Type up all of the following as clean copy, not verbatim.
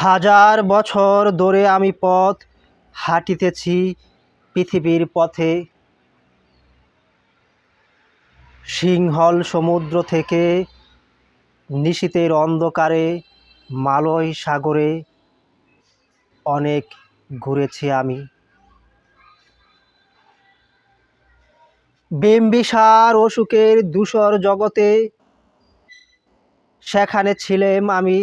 হাজার বছর ধরে আমি পথ হাঁটিতেছি পৃথিবীর পথে। সিংহল সমুদ্র থেকে নিশীথের অন্ধকারে মালয় সাগরে অনেক ঘুরেছি আমি। বিম্বিসার অশোকের ধূসর জগতে সেখানে ছিলাম আমি।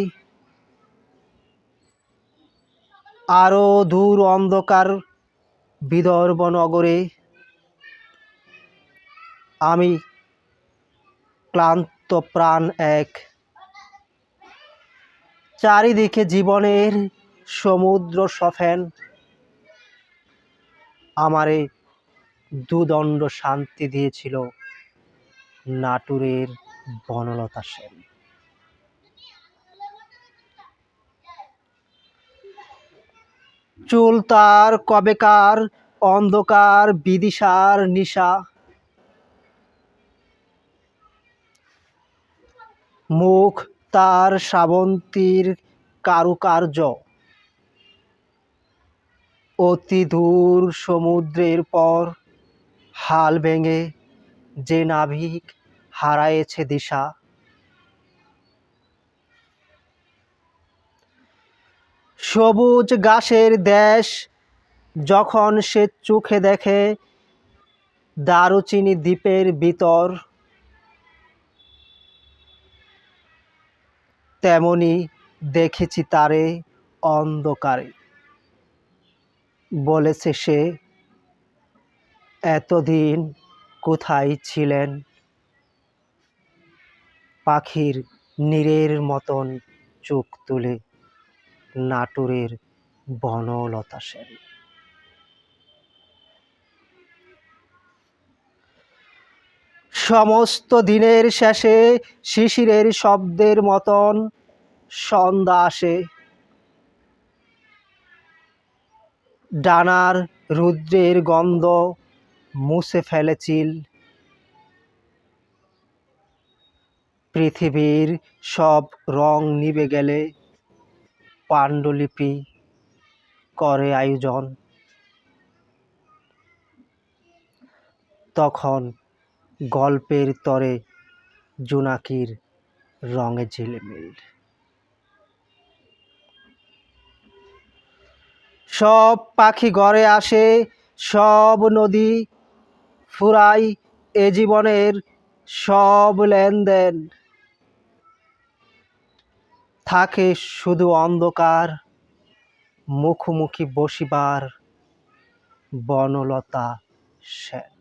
আরো দূর অন্ধকার বিদর্ভ নগরে আমি ক্লান্ত প্রাণ এক। চারিদিকে জীবনের সমুদ্র সফেন, আমারে দুদণ্ড শান্তি দিয়েছিল নাটুরের বনলতা সেন। চুল তার কবেকার অন্ধকার বিদিশার নিশা, মুখ তার শ্রাবন্তীর কারুকার্য। অতি দূর সমুদ্রের পর হাল ভেঙে যে নাবিক হারায়েছে দিশা। সবুজ ঘাসের দেশ যখন সে চোখে দেখে দারুচিনি দ্বীপের ভিতর, তেমনি দেখেছি তারে অন্ধকারে। বলেছে সে, এতদিন কোথায় ছিলেন? পাখির নীরের মতন চোখ তুলে নাটুরের বনলতা সেন। সমস্ত দিনের শেষে শিশিরের শব্দের মতন সন্ধ্যা আসে। ডানার রুদ্রের গন্ধ মুছে ফেলে চিল। পৃথিবীর সব রং নিভে গেলে পাণ্ডুলিপি করে আয়োজন। তখন গল্পের তরে জোনাকির রঙে ঝিলিমিল। সব পাখি ঘরে আসে, সব নদী ফুরায় এ জীবনের সব লেনদেন। থাকে শুধু অন্ধকার, মুখোমুখি বসিবার বনলতা সেন।